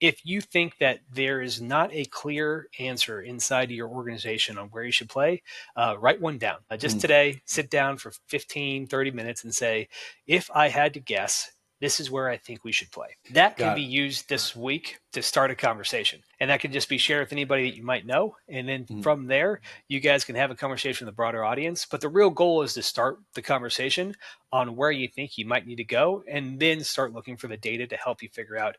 if you think that there is not a clear answer inside of your organization on where you should play, write one down. Just Mm, today, sit down for 15, 30 minutes and say, if I had to guess, this is where I think we should play. That can be got used this week to start a conversation. And that can just be shared with anybody that you might know. And then it. from there, you guys can have a conversation with the broader audience. But the real goal is to start the conversation on where you think you might need to go and then start looking for the data to help you figure out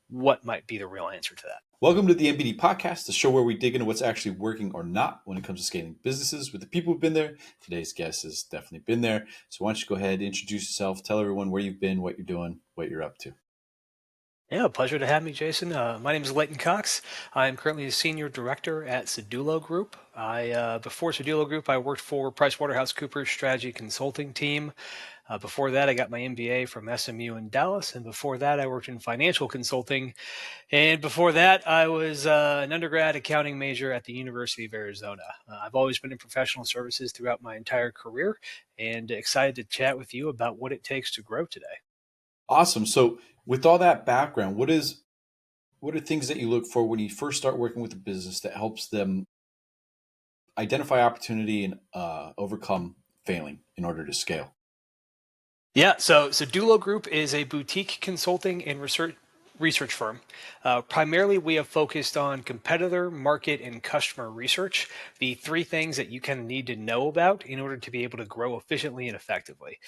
what might be the real answer to that. Welcome to the MBD podcast, the show where we dig into what's actually working or not when it comes to scaling businesses with the people who've been there. Today's guest has definitely been there. So why don't you go ahead, introduce yourself, tell everyone where you've been, what you're doing, what you're up to. Yeah, pleasure to have me, Jason. My name is Layton Cox. I'm currently a senior director at Sedulo Group. Before Sedulo Group, I worked for PricewaterhouseCoopers strategy consulting team. Before that, I got my MBA from SMU in Dallas, and before that, I worked in financial consulting. And before that, I was an undergrad accounting major at the University of Arizona. I've always been in professional services throughout my entire career, and excited to chat with you about what it takes to grow today. Awesome. So with all that background, what are things that you look for when you first start working with a business that helps them identify opportunity and overcome failing in order to scale? Yeah, so Dulo Group is a boutique consulting and research firm. Primarily, we have focused on competitor, market, and customer research, the three things that you kind of need to know about in order to be able to grow efficiently and effectively.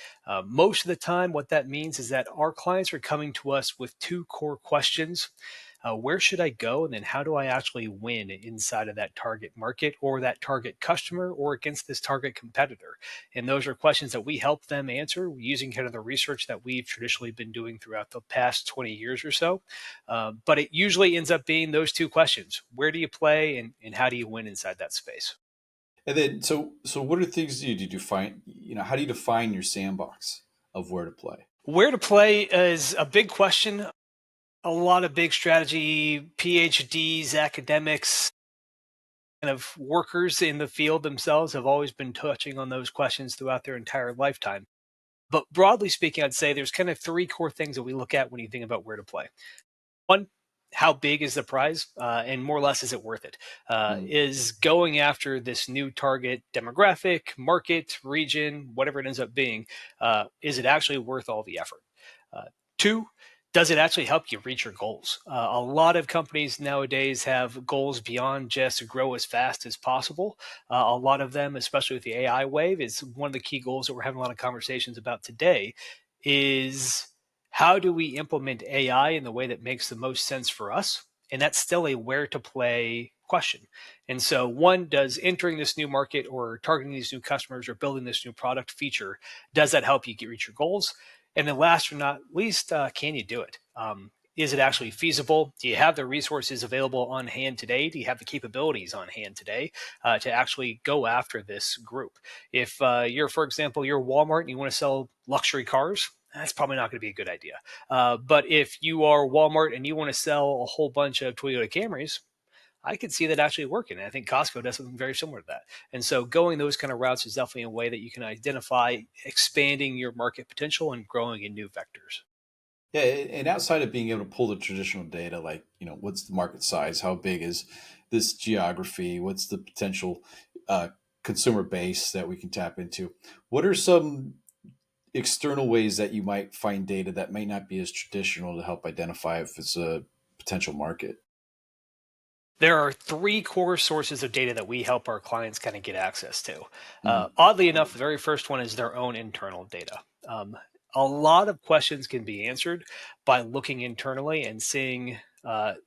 Most of the time, what that means is that our clients are coming to us with two core questions. Where should I go? And then how do I actually win inside of that target market or that target customer or against this target competitor? And those are questions that we help them answer using kind of the research that we've traditionally been doing throughout the past 20 years or so. But it usually ends up being those two questions. Where do you play and how do you win inside that space? And then, so what are things you do? How do you define your sandbox of where to play? Where to play is a big question. A lot of big strategy, PhDs, academics, kind of workers in the field themselves have always been touching on those questions throughout their entire lifetime. But broadly speaking, I'd say there's kind of three core things that we look at when you think about where to play. One, how big is the prize, and more or less, is it worth it? Mm, Is going after this new target demographic, market, region, whatever it ends up being, is it actually worth all the effort? Uh, Two, does it actually help you reach your goals? A lot of companies nowadays have goals beyond just to grow as fast as possible. A lot of them, especially with the AI wave, is one of the key goals that we're having a lot of conversations about today. Is how do we implement AI in the way that makes the most sense for us? And that's still a where to play question. And so, one, does entering this new market or targeting these new customers or building this new product feature, does that help you reach your goals? And then, last but not least, can you do it? Is it actually feasible? Do you have the resources available on hand today? Do you have the capabilities on hand today to actually go after this group? If you're, for example, you're Walmart and you want to sell luxury cars, that's probably not going to be a good idea. But if you are Walmart and you want to sell a whole bunch of Toyota Camrys, I could see that actually working. And I think Costco does something very similar to that. And so going those kind of routes is definitely a way that you can identify expanding your market potential and growing in new vectors. yeah, and outside of being able to pull the traditional data, like what's the market size, how big is this geography, what's the potential uh, consumer base that we can tap into? What are some external ways that you might find data that may not be as traditional to help identify if it's a potential market? There are three core sources of data that we help our clients kind of get access to. Mm, Oddly enough, the very first one is their own internal data. Um, a lot of questions can be answered by looking internally and seeing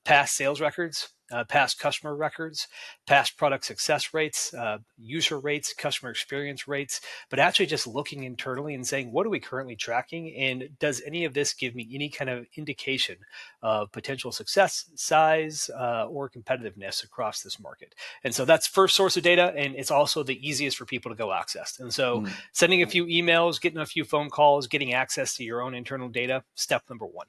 past sales records, past customer records, past product success rates, user rates, customer experience rates, but actually just looking internally and saying, what are we currently tracking? And does any of this give me any kind of indication of potential success, size, or competitiveness across this market? And so that's first source of data, and it's also the easiest for people to go access. And so mm, sending a few emails, getting a few phone calls, getting access to your own internal data, step number one.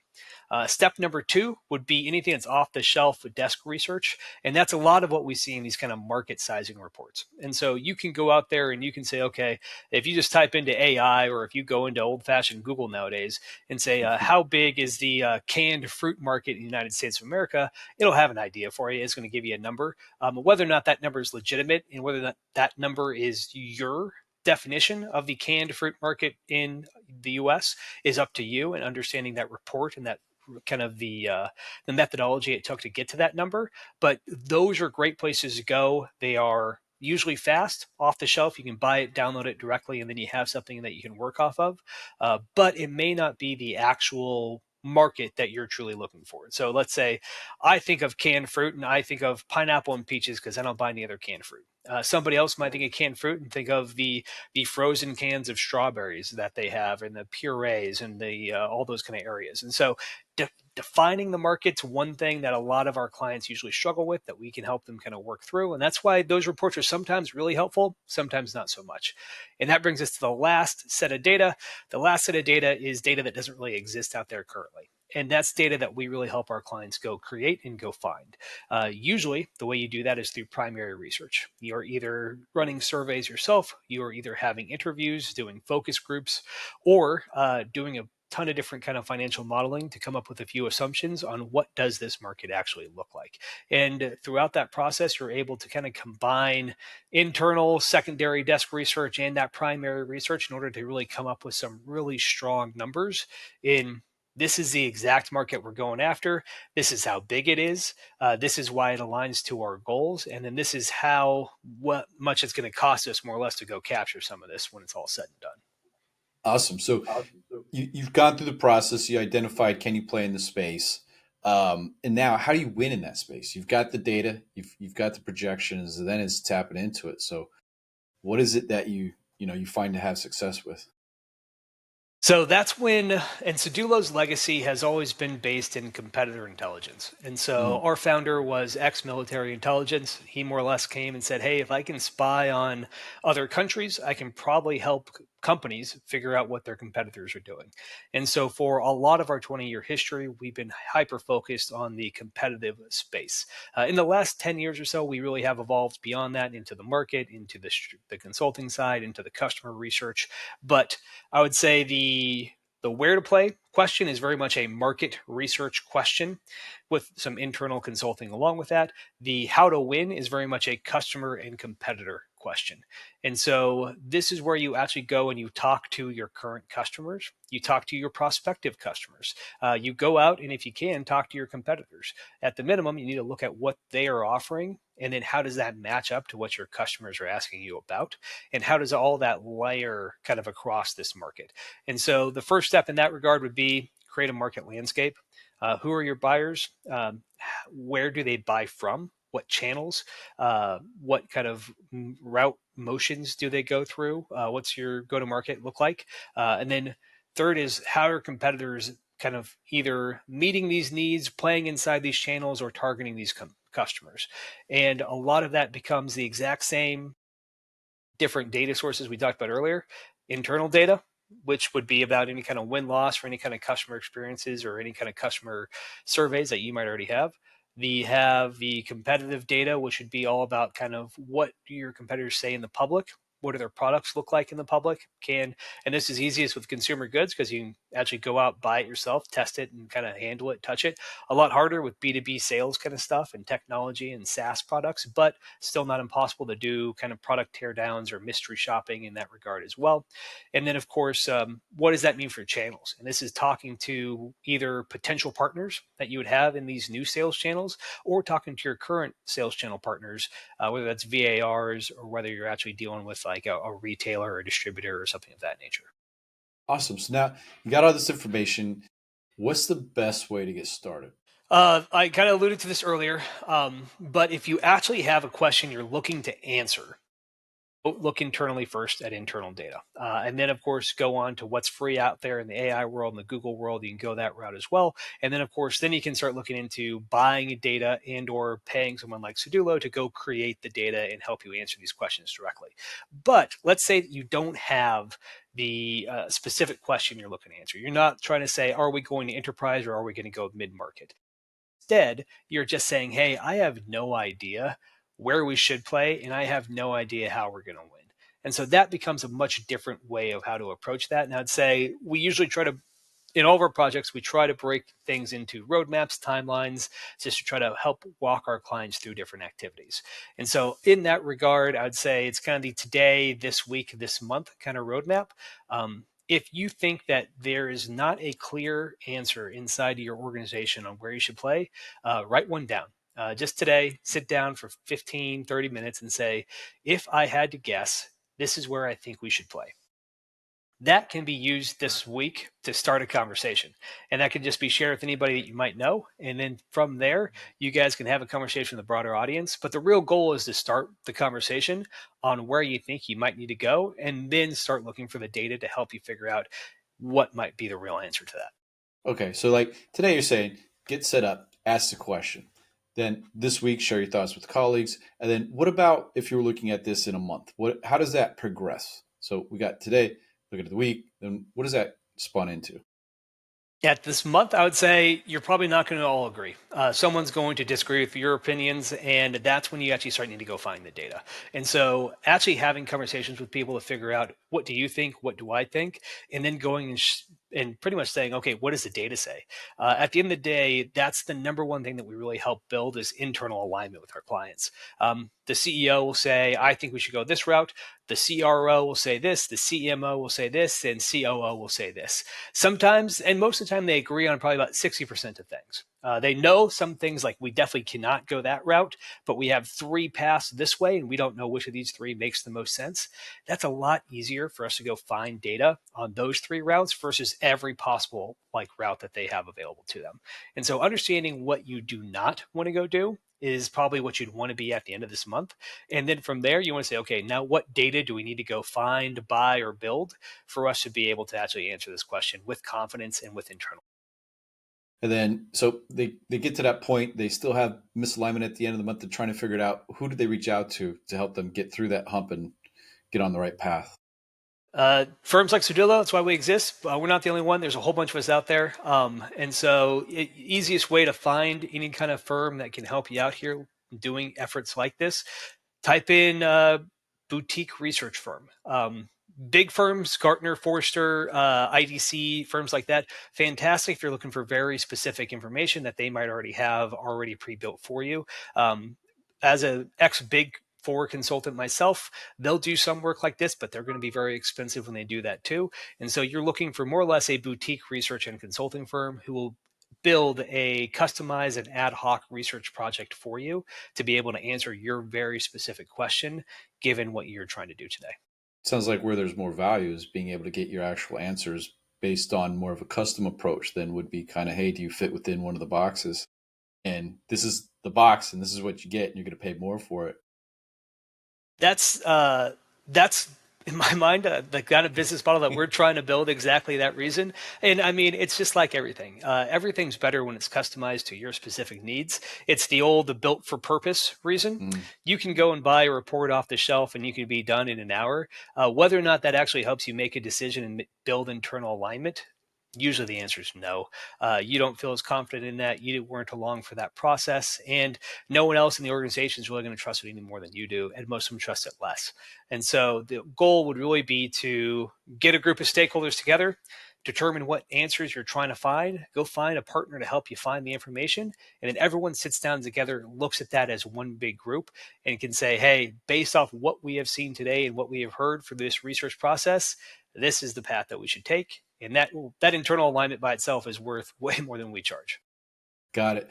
Step number two would be anything that's off the shelf with desk research. And that's a lot of what we see in these kind of market sizing reports. And so you can go out there and you can say, okay, if you just type into AI or if you go into old fashioned Google nowadays and say, how big is the canned fruit market in the United States of America, it'll have an idea for you. It's going to give you a number. Whether or not that number is legitimate and whether or not that number is your definition of the canned fruit market in the US is up to you, and understanding that report and that kind of the methodology it took to get to that number. But those are great places to go. They are usually fast, off the shelf. You can buy it, download it directly, and then you have something that you can work off of. But it may not be the actual market that you're truly looking for. So let's say I think of canned fruit and I think of pineapple and peaches because I don't buy any other canned fruit. Somebody else might think of canned fruit and think of the frozen cans of strawberries that they have and the purees and the all those kind of areas. And so defining the market's one thing that a lot of our clients usually struggle with that we can help them kind of work through. And that's why those reports are sometimes really helpful, sometimes not so much. And that brings us to the last set of data. The last set of data is data that doesn't really exist out there currently. And that's data that we really help our clients go create and go find. Usually, the way you do that is through primary research. You're either running surveys yourself, you are either having interviews, doing focus groups, or doing a ton of different kind of financial modeling to come up with a few assumptions on what does this market actually look like. And throughout that process, you're able to kind of combine internal secondary desk research and that primary research in order to really come up with some really strong numbers in this is the exact market we're going after. This is how big it is. This is why it aligns to our goals. And then this is how what much it's going to cost us more or less to go capture some of this when it's all said and done. Awesome. So you've gone through the process. You identified can you play in the space, and now how do you win in that space? You've got the data. You've got the projections. And then it's tapping into it. So what is it that you find to have success with? So that's when, and Sedulo's legacy has always been based in competitor intelligence. And so Mm, our founder was ex military intelligence. He more or less came and said, hey, if I can spy on other countries, I can probably help companies figure out what their competitors are doing. And so for a lot of our 20-year history, we've been hyper focused on the competitive space. In the last 10 years or so, we really have evolved beyond that into the market, into the consulting side, into the customer research. But I would say the where to play question is very much a market research question with some internal consulting along with that. The how to win is very much a customer and competitor question. And so this is where you actually go and you talk to your current customers, you talk to your prospective customers, you go out and if you can talk to your competitors. At the minimum, you need to look at what they are offering and then how does that match up to what your customers are asking you about and how does all that layer kind of across this market. And so the first step in that regard would be create a market landscape. Who are your buyers? Where do they buy from? What channels? What kind of route motions do they go through? What's your go to market look like? And then third is how are competitors kind of either meeting these needs, playing inside these channels, or targeting these customers. And a lot of that becomes the exact same different data sources we talked about earlier. Internal data, which would be about any kind of win loss for any kind of customer experiences or any kind of customer surveys that you might already have. The have the competitive data, which would be all about kind of what do your competitors say in the public, what do their products look like in the public, and this is easiest with consumer goods because you can actually go out, buy it yourself, test it, and kind of handle it, touch it. A lot harder with B2B sales kind of stuff and technology and SaaS products, but still not impossible to do kind of product teardowns or mystery shopping in that regard as well. And then, of course, what does that mean for channels? And this is talking to either potential partners that you would have in these new sales channels or talking to your current sales channel partners, whether that's VARs or whether you're actually dealing with like a retailer or a distributor or something of that nature. awesome. So now you got all this information. What's the best way to get started? I kind of alluded to this earlier, but if you actually have a question you're looking to answer, look internally first at internal data. And then, of course, go on to what's free out there in the AI world and the Google world. You can go that route as well. And then, of course, then you can start looking into buying data and or paying someone like Sedulo to go create the data and help you answer these questions directly. But let's say that you don't have the specific question you're looking to answer. You're not trying to say, are we going to enterprise or are we going to go mid-market? Instead, you're just saying, hey, I have no idea where we should play, and I have no idea how we're going to win. And so that becomes a much different way of how to approach that. And I'd say we usually try to, in all of our projects, we try to break things into roadmaps, timelines, just to try to help walk our clients through different activities. And so, in that regard, I'd say it's kind of the today, this week, this month kind of roadmap. If you think that there is not a clear answer inside of your organization on where you should play, write one down. Just today, sit down for 15, 30 minutes and say, if I had to guess, this is where I think we should play. That can be used this week to start a conversation. And that can just be shared with anybody that you might know. And then from there, you guys can have a conversation with the broader audience. But the real goal is to start the conversation on where you think you might need to go and then start looking for the data to help you figure out what might be the real answer to that. Okay, so like today you're saying get set up, ask the question. Then this week share your thoughts with colleagues. And then what about if you're looking at this in a month? What how does that progress? So we got today, look at the week, then what does that spawn into? At this month, I would say you're probably not going to all agree. Someone's going to disagree with your opinions, and that's when you actually start needing to go find the data. And so, actually having conversations with people to figure out what do you think, what do I think, and then going and pretty much saying, okay, what does the data say? At the end of the day, that's the number one thing that we really help build is internal alignment with our clients. The CEO will say, I think we should go this route. The CRO will say this, the CMO will say this, and COO will say this. Sometimes, and most of the time, they agree on probably about 60% of things. They know some things like we definitely cannot go that route, but we have three paths this way, and we don't know which of these three makes the most sense. That's a lot easier for us to go find data on those three routes versus every possible like route that they have available to them. And so, understanding what you do not want to go do is probably what you'd want to be at the end of this month. And then from there, you want to say, okay, now what data do we need to go find, buy, or build for us to be able to actually answer this question with confidence and with internal? And then so they get to that point, they still have misalignment at the end of the month. They're trying to figure it out. Who do they reach out to help them get through that hump and get on the right path? Firms like Sedulo, that's why we exist. We're not the only one. There's a whole bunch of us out there. And so, easiest way to find any kind of firm that can help you out here doing efforts like this, type in boutique research firm. Big firms, Gartner, Forrester, IDC, firms like that, fantastic if you're looking for very specific information that they might already have already pre-built for you. As a ex Big Four consultant myself, they'll do some work like this, but they're going to be very expensive when they do that too. And so you're looking for more or less a boutique research and consulting firm who will build a customized and ad hoc research project for you to be able to answer your very specific question given what you're trying to do today. Sounds like where there's more value is being able to get your actual answers based on more of a custom approach than would be kind of, hey, do you fit within one of the boxes? And this is the box and this is what you get and you're going to pay more for it. That's in my mind the kind of business model that we're trying to build, exactly that reason. And I mean, it's just like everything. Everything's better when it's customized to your specific needs. It's the old the built for purpose reason. Mm. You can go and buy a report off the shelf and you can be done in an hour. Whether or not that actually helps you make a decision and build internal alignment, usually the answer is no. You don't feel as confident in that. You weren't along for that process, and no one else in the organization is really going to trust it any more than you do, and most of them trust it less. And so the goal would really be to get a group of stakeholders together, determine what answers you're trying to find, go find a partner to help you find the information, and then everyone sits down together and looks at that as one big group and can say, hey, based off what we have seen today and what we have heard for this research process, this is the path that we should take. And that internal alignment by itself is worth way more than we charge. Got it.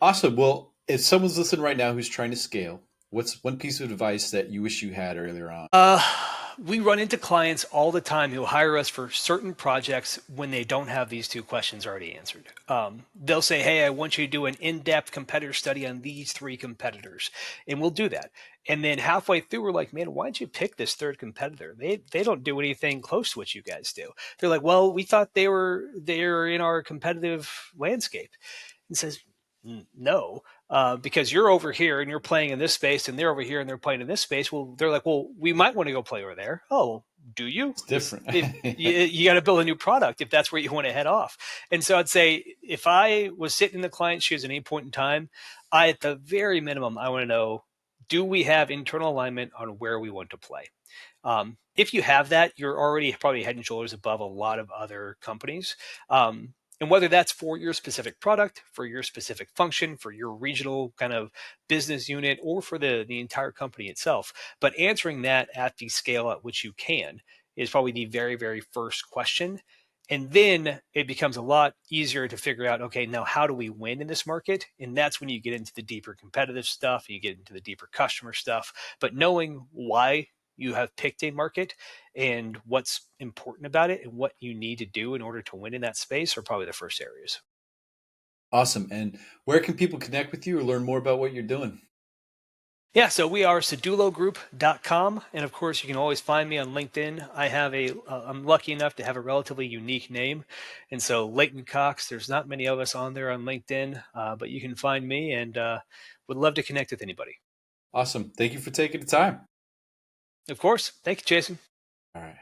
Awesome. Well, if someone's listening right now who's trying to scale, what's one piece of advice that you wish you had earlier on? Uh, We run into clients all the time who hire us for certain projects when they don't have these two questions already answered. They'll say, "Hey, I want you to do an in-depth competitor study on these three competitors," and we'll do that. And then halfway through, we're like, "Man, why'd you pick this third competitor? They don't do anything close to what you guys do." They're like, "Well, we thought they were in our competitive landscape." And says, "No, because you're over here and you're playing in this space, and they're over here and they're playing in this space." Well, they're like, "Well, we might want to go play over there." "Oh, do you?" It's different. If you got to build a new product if that's where you want to head off. And so I'd say if I was sitting in the client's shoes at any point in time, at the very minimum, I want to know, do we have internal alignment on where we want to play? If you have that, you're already probably head and shoulders above a lot of other companies. And whether that's for your specific product, for your specific function, for your regional kind of business unit, or for the entire company itself. But answering that at the scale at which you can is probably the very, very first question. And then it becomes a lot easier to figure out, okay, now how do we win in this market? And that's when you get into the deeper competitive stuff, you get into the deeper customer stuff. But knowing why you have picked a market and what's important about it and what you need to do in order to win in that space are probably the first areas. Awesome. And where can people connect with you or learn more about what you're doing? Yeah, so we are sedulogroup.com. And of course, you can always find me on LinkedIn. I'm lucky enough to have a relatively unique name. And so Layton Cox, there's not many of us on there on LinkedIn, but you can find me and would love to connect with anybody. Awesome. Thank you for taking the time. Of course. Thank you, Jason. All right.